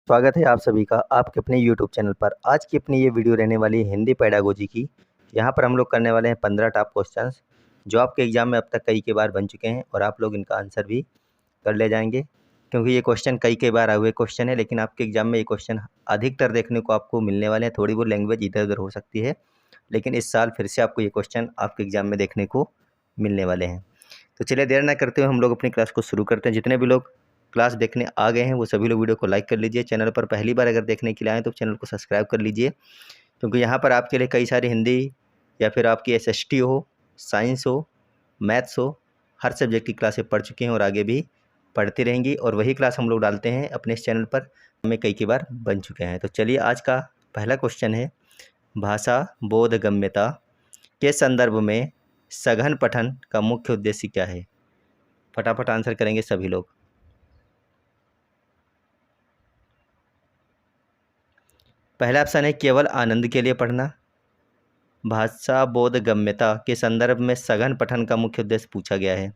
स्वागत है आप सभी का आपके अपने YouTube चैनल पर। आज की अपनी ये वीडियो रहने वाली है हिंदी पेडागोजी की। यहाँ पर हम लोग करने वाले हैं 15 टॉप क्वेश्चंस जो आपके एग्जाम में अब तक कई बार बन चुके हैं और आप लोग इनका आंसर भी कर ले जाएंगे, क्योंकि ये क्वेश्चन कई बार आए हुए क्वेश्चन है। लेकिन आपके एग्जाम में ये क्वेश्चन अधिकतर देखने को आपको मिलने वाले हैं। थोड़ी बहुत लैंग्वेज इधर उधर हो सकती है, लेकिन इस साल फिर से आपको ये क्वेश्चन आपके एग्जाम में देखने को मिलने वाले हैं। तो चलिए देर ना करते हुए हम लोग अपनी क्लास को शुरू करते हैं। जितने भी लोग क्लास देखने आ गए हैं वो सभी लोग वीडियो को लाइक कर लीजिए। चैनल पर पहली बार अगर देखने के लिए आए तो चैनल को सब्सक्राइब कर लीजिए, क्योंकि यहाँ पर आपके लिए कई सारी हिंदी या फिर आपकी एसएसटी हो, साइंस हो, मैथ्स हो, हर सब्जेक्ट की क्लासें पढ़ चुके हैं और आगे भी पढ़ती रहेंगी। और वही क्लास हम लोग डालते हैं अपने इस चैनल पर, हमें कई बार बन चुके हैं। तो चलिए आज का पहला क्वेश्चन है, भाषा बोधगम्यता के संदर्भ में सघन पठन का मुख्य उद्देश्य क्या है? फटाफट आंसर करेंगे सभी लोग। पहला ऑप्शन है केवल आनंद के लिए पढ़ना। भाषा बोधगम्यता के संदर्भ में सघन पठन का मुख्य उद्देश्य पूछा गया है,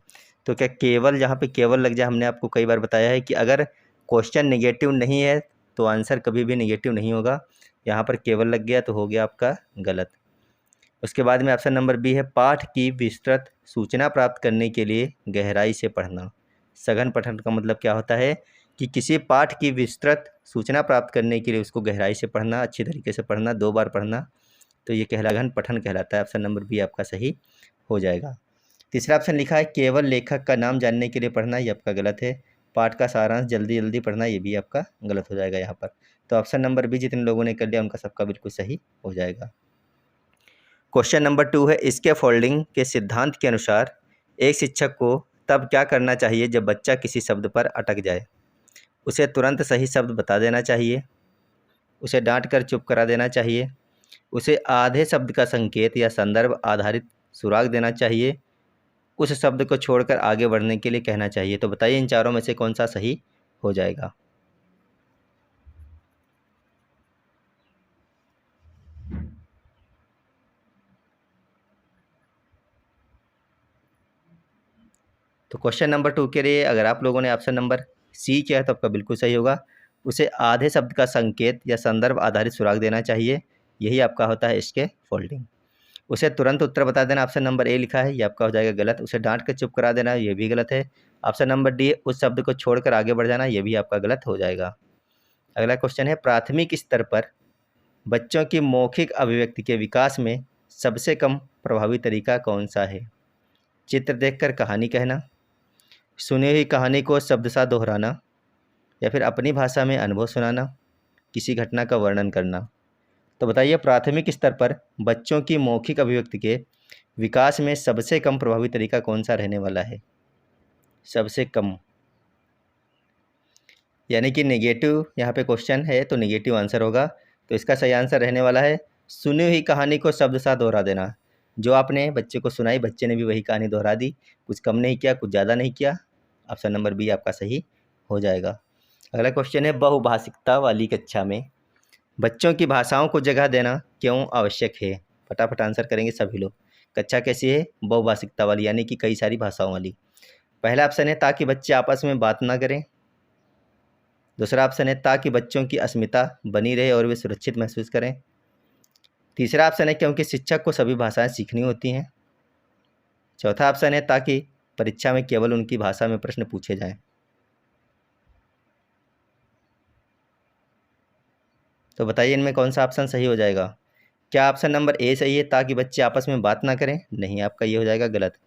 तो क्या केवल, जहाँ पे केवल लग जाए, हमने आपको कई बार बताया है कि अगर क्वेश्चन नेगेटिव नहीं है तो आंसर कभी भी नेगेटिव नहीं होगा। यहाँ पर केवल लग गया तो हो गया आपका गलत। उसके बाद में ऑप्शन नंबर बी है, पाठ की विस्तृत सूचना प्राप्त करने के लिए गहराई से पढ़ना। सघन पठन का मतलब क्या होता है कि किसी पाठ की विस्तृत सूचना प्राप्त करने के लिए उसको गहराई से पढ़ना, अच्छी तरीके से पढ़ना, 2 बार पढ़ना, तो ये सघन पठन कहलाता है। ऑप्शन नंबर बी आपका सही हो जाएगा। तीसरा ऑप्शन लिखा है केवल लेखक का नाम जानने के लिए पढ़ना, ये आपका गलत है। पाठ का सारांश जल्दी जल्दी पढ़ना, ये भी आपका गलत हो जाएगा यहाँ पर। तो ऑप्शन नंबर बी जितने लोगों ने कर लिया उनका सबका बिल्कुल सही हो जाएगा। क्वेश्चन नंबर 2 है, इसके फोल्डिंग के सिद्धांत के अनुसार एक शिक्षक को तब क्या करना चाहिए जब बच्चा किसी शब्द पर अटक जाए? उसे तुरंत सही शब्द बता देना चाहिए, उसे डांट कर चुप करा देना चाहिए, उसे आधे शब्द का संकेत या संदर्भ आधारित सुराग देना चाहिए, उस शब्द को छोड़कर आगे बढ़ने के लिए कहना चाहिए। तो बताइए इन चारों में से कौन सा सही हो जाएगा? तो क्वेश्चन नंबर 2 के लिए अगर आप लोगों ने ऑप्शन नंबर सी किया है तो आपका बिल्कुल सही होगा। उसे आधे शब्द का संकेत या संदर्भ आधारित सुराग देना चाहिए, यही आपका होता है इसके फोल्डिंग। उसे तुरंत उत्तर बता देना, ऑप्शन नंबर ए लिखा है, ये आपका हो जाएगा गलत। उसे डांट कर चुप करा देना, ये भी गलत है। ऑप्शन नंबर डी, उस शब्द को छोड़कर आगे बढ़ जाना, ये भी आपका गलत हो जाएगा। अगला क्वेश्चन है, प्राथमिक स्तर पर बच्चों की मौखिक अभिव्यक्ति के विकास में सबसे कम प्रभावी तरीका कौन सा है? चित्र देखकर कहानी कहना, सुनी हुई कहानी को शब्दशः दोहराना, या फिर अपनी भाषा में अनुभव सुनाना, किसी घटना का वर्णन करना। तो बताइए प्राथमिक स्तर पर बच्चों की मौखिक अभिव्यक्ति के विकास में सबसे कम प्रभावी तरीका कौन सा रहने वाला है? सबसे कम यानी कि नेगेटिव यहाँ पे क्वेश्चन है तो नेगेटिव आंसर होगा। तो इसका सही आंसर रहने वाला है सुनी हुई कहानी को शब्दशः दोहरा देना। जो आपने बच्चे को सुनाई, बच्चे ने भी वही कहानी दोहरा दी, कुछ कम नहीं किया, कुछ ज़्यादा नहीं किया। ऑप्शन नंबर बी आपका सही हो जाएगा। अगला क्वेश्चन है, बहुभाषिकता वाली कक्षा में बच्चों की भाषाओं को जगह देना क्यों आवश्यक है? फटाफट आंसर करेंगे सभी लोग। कक्षा कैसी है? बहुभाषिकता वाली, यानी कि कई सारी भाषाओं वाली। पहला ऑप्शन है ताकि बच्चे आपस में बात ना करें। दूसरा ऑप्शन है ताकि बच्चों की अस्मिता बनी रहे और वे सुरक्षित महसूस करें। तीसरा ऑप्शन है क्योंकि शिक्षक को सभी भाषाएं सीखनी होती हैं। चौथा ऑप्शन है ताकि परीक्षा में केवल उनकी भाषा में प्रश्न पूछे जाएं। तो बताइए इनमें कौन सा ऑप्शन सही हो जाएगा? क्या ऑप्शन नंबर ए सही है, ताकि बच्चे आपस में बात ना करें? नहीं, आपका ये हो जाएगा गलत।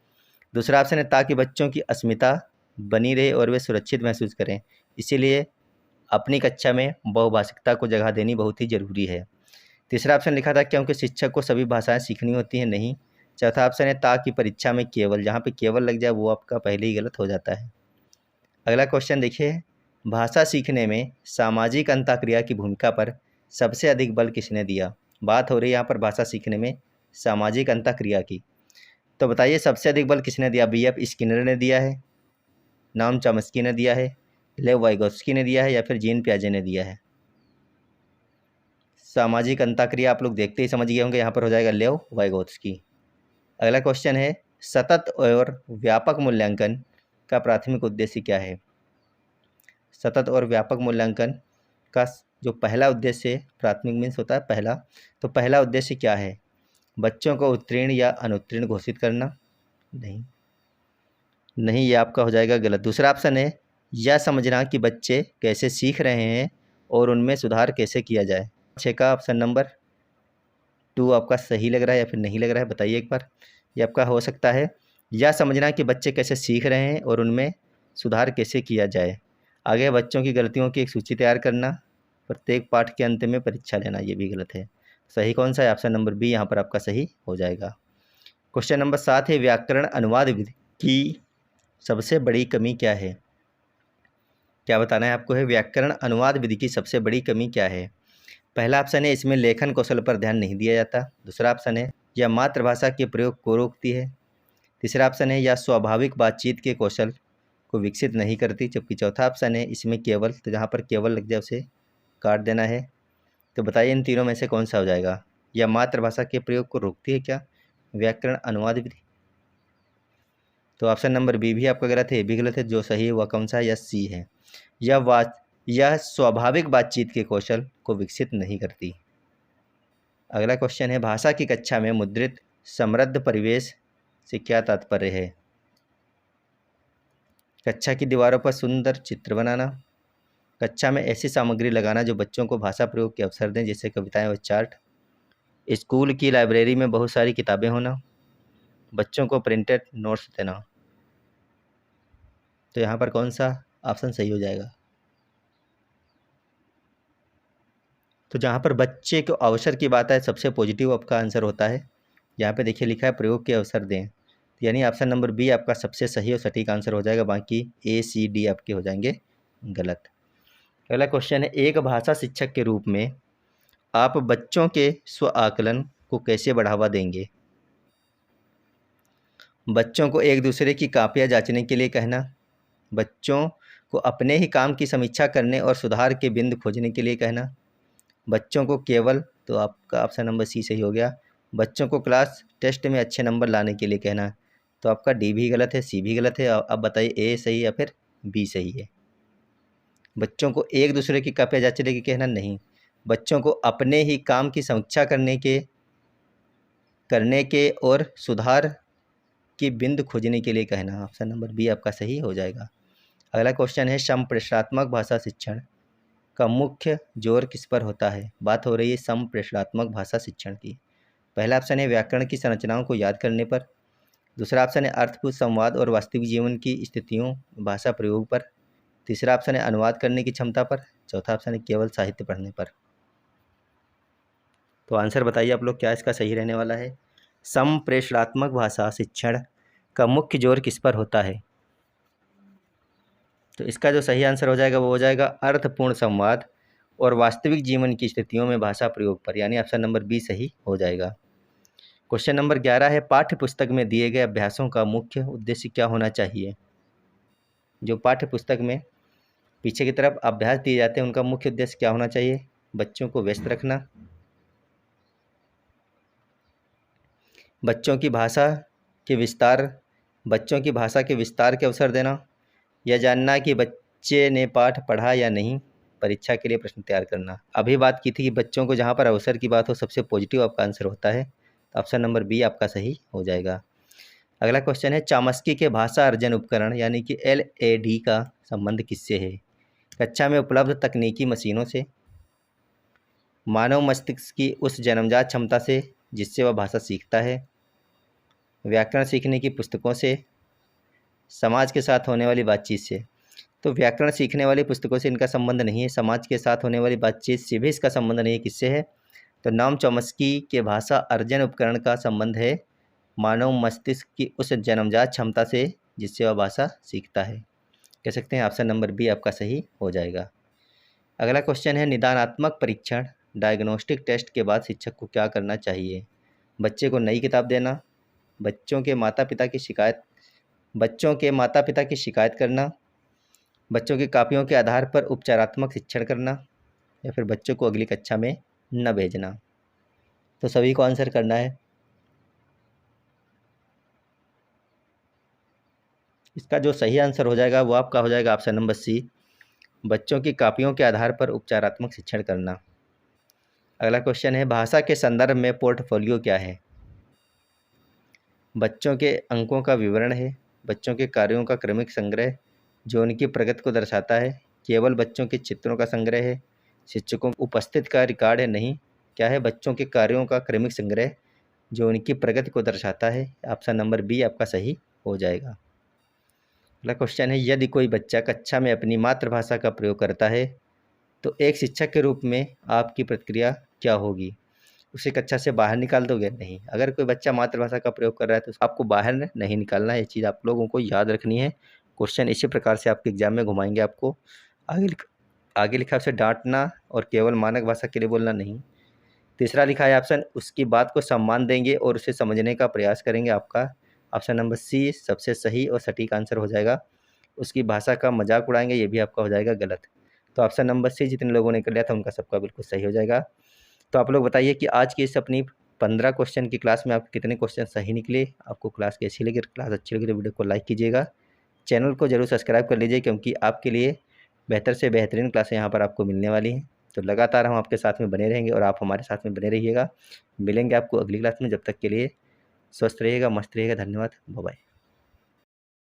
दूसरा ऑप्शन है ताकि बच्चों की अस्मिता बनी रहे और वे सुरक्षित महसूस करें, इसीलिए अपनी कक्षा में बहुभाषिकता को जगह देनी बहुत ही ज़रूरी है। तीसरा ऑप्शन लिखा था क्योंकि शिक्षक को सभी भाषाएं सीखनी होती हैं, नहीं। चौथा ऑप्शन है ताकि परीक्षा में केवल, जहाँ पे केवल लग जाए वो आपका पहले ही गलत हो जाता है। अगला क्वेश्चन देखिए, भाषा सीखने में सामाजिक अंतःक्रिया की भूमिका पर सबसे अधिक बल किसने दिया? बात हो रही है यहाँ पर भाषा सीखने में सामाजिक अंतःक्रिया की। तो बताइए सबसे अधिक बल किसने दिया? B.F. स्किनर ने दिया है, नाम चॉम्स्की ने दिया है, लेव वाइगोत्स्की ने दिया है, या फिर जीन पियाजे ने दिया है? सामाजिक अंतःक्रिया आप लोग देखते ही समझ गए होंगे, यहाँ पर हो जाएगा लेव वाइगोत्स्की। अगला क्वेश्चन है, सतत और व्यापक मूल्यांकन का प्राथमिक उद्देश्य क्या है? सतत और व्यापक मूल्यांकन का जो पहला उद्देश्य है, प्राथमिक मीन्स होता है पहला, तो पहला उद्देश्य क्या है? बच्चों को उत्तीर्ण या अनुत्तीर्ण घोषित करना? नहीं, नहीं, ये आपका हो जाएगा गलत। दूसरा ऑप्शन है यह समझना कि बच्चे कैसे सीख रहे हैं और उनमें सुधार कैसे किया जाए। 6 का ऑप्शन नंबर 2 आपका सही लग रहा है या फिर नहीं लग रहा है, बताइए एक बार। ये आपका हो सकता है यह समझना कि बच्चे कैसे सीख रहे हैं और उनमें सुधार कैसे किया जाए। आगे बच्चों की गलतियों की एक सूची तैयार करना, प्रत्येक पाठ के अंत में परीक्षा लेना, ये भी गलत है। सही कौन सा है? ऑप्शन नंबर बी यहाँ पर आपका सही हो जाएगा। क्वेश्चन नंबर 7 है व्याकरण अनुवाद विधि की सबसे बड़ी कमी क्या है? क्या बताना है आपको है व्याकरण अनुवाद विधि की सबसे बड़ी कमी क्या है? पहला ऑप्शन है इसमें लेखन कौशल पर ध्यान नहीं दिया जाता। दूसरा ऑप्शन है यह मातृभाषा के प्रयोग को रोकती है। तीसरा ऑप्शन है यह स्वाभाविक बातचीत के कौशल को विकसित नहीं करती। जबकि चौथा ऑप्शन है इसमें केवल, तो जहाँ पर केवल लग जाए उसे काट देना है। तो बताइए इन तीनों में से कौन सा हो जाएगा? यह मातृभाषा के प्रयोग को रोकती है क्या व्याकरण अनुवाद विधि? तो ऑप्शन नंबर बी भी आपका गलत है, ये भी गलत है। जो सही है वह कौन सा है? यह सी है, यह स्वाभाविक बातचीत के कौशल को विकसित नहीं करती। अगला क्वेश्चन है भाषा की कक्षा में मुद्रित समृद्ध परिवेश से क्या तात्पर्य है? कक्षा की दीवारों पर सुंदर चित्र बनाना, कक्षा में ऐसी सामग्री लगाना जो बच्चों को भाषा प्रयोग के अवसर दें, जैसे कविताएं और चार्ट, स्कूल की लाइब्रेरी में बहुत सारी किताबें होना, बच्चों को प्रिंटेड नोट्स देना। तो यहाँ पर कौन सा ऑप्शन सही हो जाएगा? तो जहाँ पर बच्चे को अवसर की बात है सबसे पॉजिटिव आपका आंसर होता है। यहाँ पे देखिए लिखा है प्रयोग के अवसर दें, तो यानी ऑप्शन नंबर बी आपका सबसे सही और सटीक आंसर हो जाएगा। बाकी ए सी डी आपके हो जाएंगे गलत। अगला क्वेश्चन है एक भाषा शिक्षक के रूप में आप बच्चों के स्व आकलन को कैसे बढ़ावा देंगे? बच्चों को एक दूसरे की कापियाँ जांचने के लिए कहना, बच्चों को अपने ही काम की समीक्षा करने और सुधार के बिंदु खोजने के लिए कहना, बच्चों को केवल, तो आपका ऑप्शन नंबर सी सही हो गया, बच्चों को क्लास टेस्ट में अच्छे नंबर लाने के लिए कहना। तो आपका डी भी गलत है, सी भी गलत है। अब बताइए ए सही या फिर बी सही है? बच्चों को एक दूसरे की कापियाँ जांचने के कहना नहीं, बच्चों को अपने ही काम की समीक्षा करने के और सुधार की बिंदु खोजने के लिए कहना। ऑप्शन नंबर बी आपका सही हो जाएगा। अगला क्वेश्चन है संप्रेषणात्मक भाषा शिक्षण का मुख्य जोर किस पर होता है? बात हो रही है संप्रेषणात्मक भाषा शिक्षण की। पहला ऑप्शन है व्याकरण की संरचनाओं को याद करने पर। दूसरा ऑप्शन है अर्थपूर्ण संवाद और वास्तविक जीवन की स्थितियों भाषा प्रयोग पर। तीसरा ऑप्शन है अनुवाद करने की क्षमता पर। चौथा ऑप्शन है केवल साहित्य पढ़ने पर। तो आंसर बताइए आप लोग क्या इसका सही रहने वाला है? संप्रेषणात्मक भाषा शिक्षण का मुख्य जोर किस पर होता है? तो इसका जो सही आंसर हो जाएगा वो हो जाएगा अर्थपूर्ण संवाद और वास्तविक जीवन की स्थितियों में भाषा प्रयोग पर, यानी ऑप्शन नंबर बी सही हो जाएगा। क्वेश्चन नंबर 11 है पाठ्य पुस्तक में दिए गए अभ्यासों का मुख्य उद्देश्य क्या होना चाहिए? जो पाठ्य पुस्तक में पीछे की तरफ अभ्यास दिए जाते हैं उनका मुख्य उद्देश्य क्या होना चाहिए? बच्चों को व्यस्त रखना, बच्चों की भाषा के भाषा के विस्तार के अवसर देना, यह जानना कि बच्चे ने पाठ पढ़ा या नहीं, परीक्षा के लिए प्रश्न तैयार करना। अभी बात की थी कि बच्चों को जहाँ पर अवसर की बात हो सबसे पॉजिटिव आपका आंसर होता है। तो ऑप्शन नंबर बी आपका सही हो जाएगा। अगला क्वेश्चन है चामस्की के भाषा अर्जन उपकरण यानी कि LAD का संबंध किससे है? कक्षा में उपलब्ध तकनीकी मशीनों से, मानव मस्तिष्क की उस जन्मजात क्षमता से जिससे वह भाषा सीखता है, व्याकरण सीखने की पुस्तकों से, समाज के साथ होने वाली बातचीत से। तो व्याकरण सीखने वाली पुस्तकों से इनका संबंध नहीं है, समाज के साथ होने वाली बातचीत से भी इसका संबंध नहीं है। किससे है? तो नॉम चॉम्स्की के भाषा अर्जन उपकरण का संबंध है मानव मस्तिष्क की उस जन्मजात क्षमता से जिससे वह भाषा सीखता है। कह सकते हैं ऑप्शन नंबर बी आपका सही हो जाएगा। अगला क्वेश्चन है निदानात्मक परीक्षण डायग्नोस्टिक टेस्ट के बाद शिक्षक को क्या करना चाहिए? बच्चे को नई किताब देना, बच्चों के माता पिता की शिकायत करना, बच्चों की कापियों के आधार पर उपचारात्मक शिक्षण करना, या फिर बच्चों को अगली कक्षा में न भेजना। तो सभी को आंसर करना है। इसका जो सही आंसर हो जाएगा वो आपका हो जाएगा ऑप्शन नंबर सी, बच्चों की कापियों के आधार पर उपचारात्मक शिक्षण करना। अगला क्वेश्चन है, भाषा के संदर्भ में पोर्टफोलियो क्या है? बच्चों के अंकों का विवरण है, बच्चों के कार्यों का क्रमिक संग्रह जो उनकी प्रगति को दर्शाता है, केवल बच्चों के चित्रों का संग्रह है, शिक्षकों उपस्थित का रिकॉर्ड है, नहीं क्या है, बच्चों के कार्यों का क्रमिक संग्रह जो उनकी प्रगति को दर्शाता है। ऑप्शन नंबर बी आपका सही हो जाएगा। अगला क्वेश्चन है, यदि कोई बच्चा कक्षा में अपनी मातृभाषा का प्रयोग करता है तो एक शिक्षक के रूप में आपकी प्रतिक्रिया क्या होगी? उसे कक्षा से बाहर निकाल दोगे? नहीं। अगर कोई बच्चा मातृभाषा का प्रयोग कर रहा है तो आपको बाहर नहीं निकालना है, ये चीज़ आप लोगों को याद रखनी है। क्वेश्चन इसी प्रकार से आपके एग्जाम में घुमाएंगे आपको। आगे लिखा उसे डांटना और केवल मानक भाषा के लिए बोलना नहीं। तीसरा लिखा है ऑप्शन, उसकी बात को सम्मान देंगे और उसे समझने का प्रयास करेंगे। आपका ऑप्शन नंबर सी सबसे सही और सटीक आंसर हो जाएगा। उसकी भाषा का मजाक उड़ाएंगे, ये भी आपका हो जाएगा गलत। तो ऑप्शन नंबर सी जितने लोगों ने कर लिया था उनका सबका बिल्कुल सही हो जाएगा। तो आप लोग बताइए कि आज की इस अपनी 15 क्वेश्चन की क्लास में आपके कितने क्वेश्चन सही निकले? आपको क्लास कैसी लगी? क्लास अच्छी लगी तो वीडियो को लाइक कीजिएगा, चैनल को जरूर सब्सक्राइब कर लीजिए, क्योंकि आपके लिए बेहतर से बेहतरीन क्लासें यहाँ पर आपको मिलने वाली हैं। तो लगातार हम आपके साथ में बने रहेंगे और आप हमारे साथ में बने रहिएगा। मिलेंगे आपको अगली क्लास में, जब तक के लिए स्वस्थ रहिएगा, मस्त रहिएगा। धन्यवाद, बाय बाय।